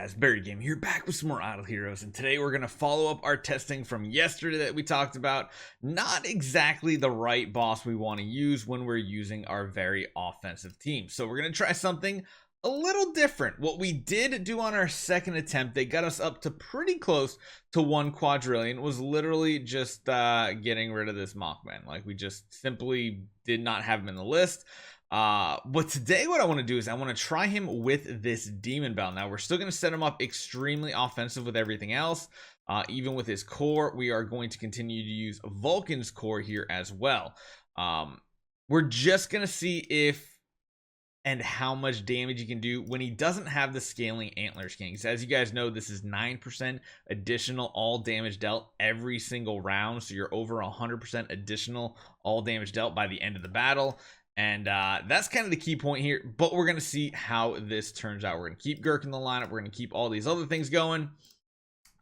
guys, Barry Game here, back with some more Idle Heroes, and today we're going to follow up our testing from yesterday that we talked about. Not exactly the right boss we want to use when we're using our very offensive team. So we're going to try something a little different. What we did do on our second attempt, they got us up to pretty close to 1 quadrillion, was literally just getting rid of this Mockman. Like, we just simply did not have him in the list. But today what I want to do is I want to try him with this demon bell. Now we're still going to set him up extremely offensive with everything else. Even with his core, we are going to continue to use Vulcan's core here as well. We're just going to see if and how much damage he can do when he doesn't have the scaling antlers kings. As you guys know, this is 9% additional all damage dealt every single round, so you're over 100% additional all damage dealt by the end of the battle. And that's kind of the key point here, but we're going to see how this turns out. We're going to keep Gerke in the lineup. We're going to keep all these other things going.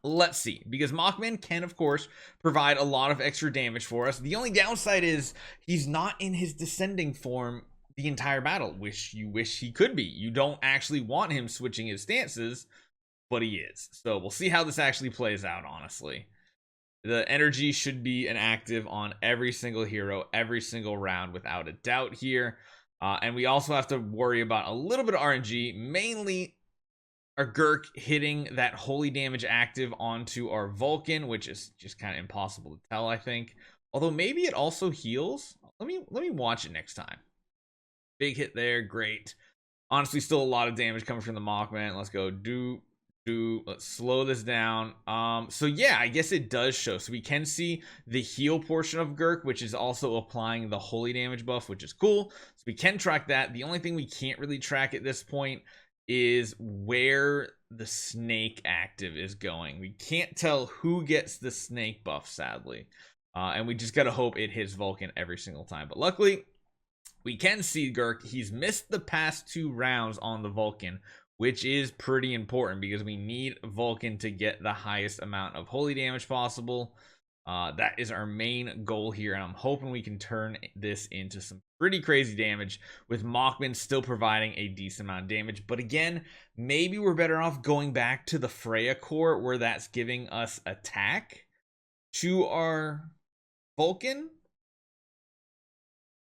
Let's see, because Mockman can, of course, provide a lot of extra damage for us. The only downside is he's not in his descending form the entire battle, which you wish he could be. You don't actually want him switching his stances, but he is. So we'll see how this actually plays out, honestly. The energy should be an active on every single hero, every single round, without a doubt here. And we also have to worry about a little bit of RNG, mainly our Gerke hitting that holy damage active onto our Vulcan, which is just kind of impossible to tell, I think. Although maybe it also heals. Let me watch it next time. Big hit there, great. Honestly, still a lot of damage coming from the Mockman. Let's go. Let's slow this down. So yeah, I guess it does show. So we can see the heal portion of Gerke, which is also applying the holy damage buff, which is cool. So we can track that. The only thing we can't really track at this point is where the snake active is going. We can't tell who gets the snake buff, sadly. And we just gotta hope it hits Vulcan every single time. But luckily, we can see Gerke. He's missed the past 2 rounds on the Vulcan, which is pretty important because we need Vulcan to get the highest amount of holy damage possible. That is our main goal here, and I'm hoping we can turn this into some pretty crazy damage with Mockman still providing a decent amount of damage. But again, maybe we're better off going back to the Freya core where that's giving us attack to our Vulcan,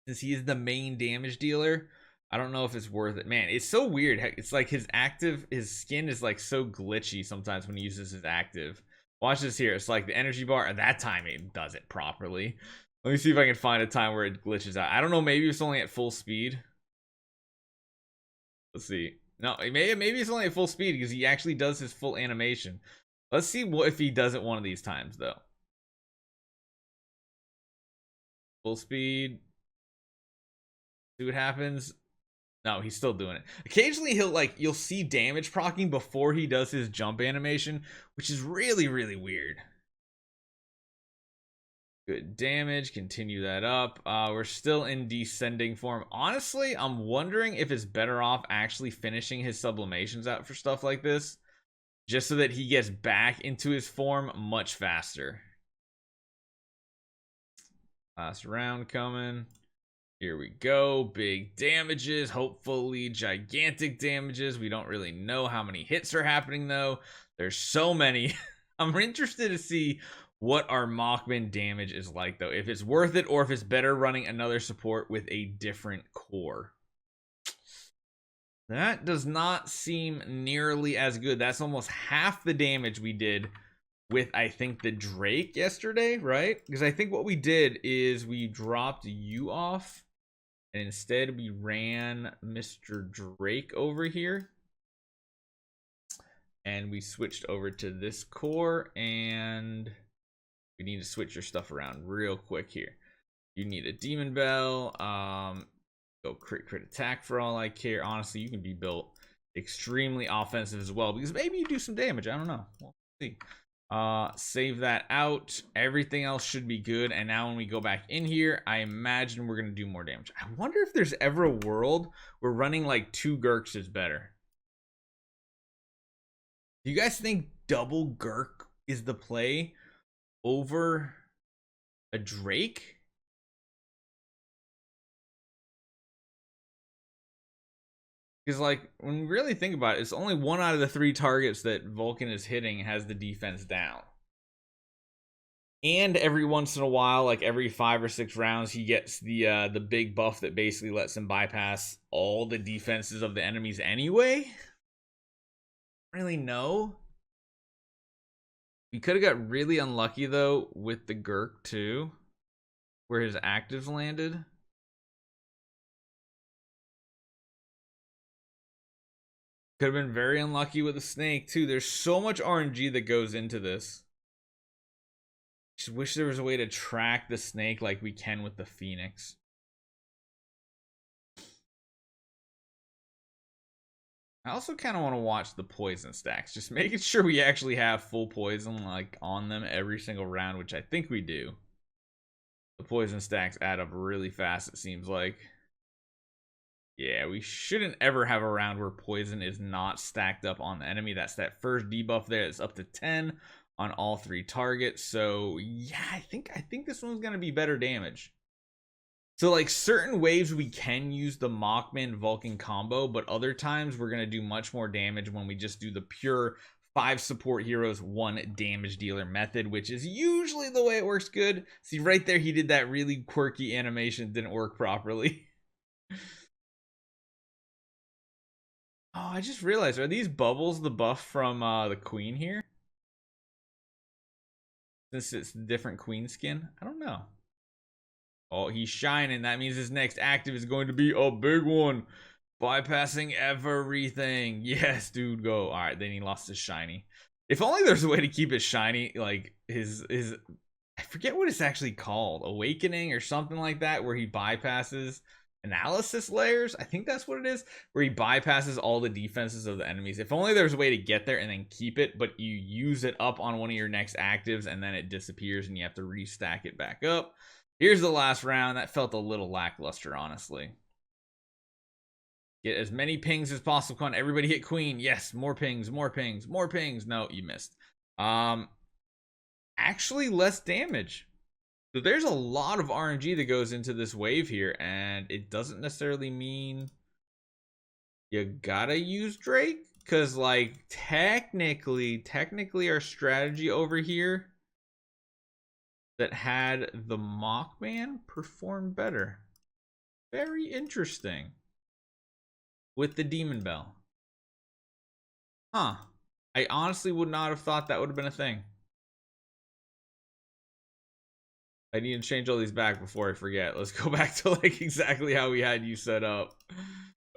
since he is the main damage dealer. I don't know if it's worth it. Man, it's so weird. It's like his skin is like so glitchy sometimes when he uses his active. Watch this here. It's like the energy bar, at that time it does it properly. Let me see if I can find a time where it glitches out. I don't know, maybe it's only at full speed. Let's see. No, maybe it's only at full speed because he actually does his full animation. Let's see what if he does it one of these times though. Full speed. See what happens. No, he's still doing it. Occasionally you'll see damage proccing before he does his jump animation, which is really, really weird. Good damage. Continue that up. We're still in descending form. Honestly, I'm wondering if it's better off actually finishing his sublimations out for stuff like this, just so that he gets back into his form much faster. Last round coming. Here we go. Big damages, hopefully gigantic damages. We don't really know how many hits are happening though. There's so many. I'm interested to see what our Mockman damage is like though, if it's worth it or if it's better running another support with a different core. That does not seem nearly as good. That's almost half the damage we did with, I think, the Drake yesterday, right? Because I think what we did is we dropped you off and instead we ran Mr. Drake over here. And we switched over to this core, and we need to switch your stuff around real quick here. You need a demon bell. Go crit attack for all I care. Honestly, you can be built extremely offensive as well because maybe you do some damage. I don't know. We'll see. Save that out. Everything else should be good. And now when we go back in here, I imagine we're gonna do more damage. I wonder if there's ever a world where running like 2 Gerkes is better. Do you guys think double Gerke is the play over a Drake? Because, like, when you really think about it, it's only 1 out of the 3 targets that Vulcan is hitting has the defense down. And every once in a while, like every 5 or 6 rounds, he gets the big buff that basically lets him bypass all the defenses of the enemies anyway. Really no. We could have got really unlucky though with the Gerke too, where his actives landed. Could have been very unlucky with the snake too. There's so much RNG that goes into this. Just wish there was a way to track the snake like we can with the Phoenix. I also kind of want to watch the poison stacks, just making sure we actually have full poison like on them every single round, which I think we do. The poison stacks add up really fast, it seems like. Yeah, we shouldn't ever have a round where poison is not stacked up on the enemy. That's that first debuff there. It's up to 10 on all 3 targets. So yeah, I think this one's gonna be better damage. So like certain waves we can use the Mockman Vulcan combo, but other times we're gonna do much more damage when we just do the pure 5 support heroes, 1 damage dealer method, which is usually the way it works good. See right there, he did that really quirky animation, didn't work properly. Oh, I just realized, are these bubbles the buff from the queen here? Since it's the different queen skin? I don't know. Oh, he's shining. That means his next active is going to be a big one. Bypassing everything. Yes, dude, go. All right, then he lost his shiny. If only there's a way to keep it shiny, like his I forget what it's actually called. Awakening or something like that, where he bypasses analysis layers. I think that's what it is, where he bypasses all the defenses of the enemies. If only there's a way to get there and then keep it, but you use it up on one of your next actives and then it disappears and you have to restack it back up. Here's the last round. That felt a little lackluster, honestly. Get as many pings as possible. Come on, everybody hit queen. Yes, more pings, more pings, more pings. No, you missed. Actually less damage. So there's a lot of RNG that goes into this wave here, and it doesn't necessarily mean you gotta use Drake, because like technically our strategy over here that had the Mockman performed better. Very interesting. With the Demon Bell. Huh. I honestly would not have thought that would have been a thing. I need to change all these back before I forget. Let's go back to like exactly how we had you set up.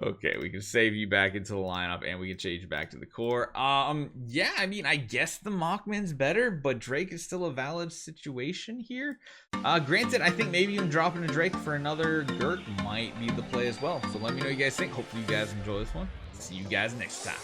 Okay, we can save you back into the lineup and we can change back to the core. Yeah, I mean, I guess the Mockman's better, but Drake is still a valid situation here. Granted, I think maybe even dropping a Drake for another Gerke might be the play as well. So let me know what you guys think. Hopefully you guys enjoy this one. See you guys next time.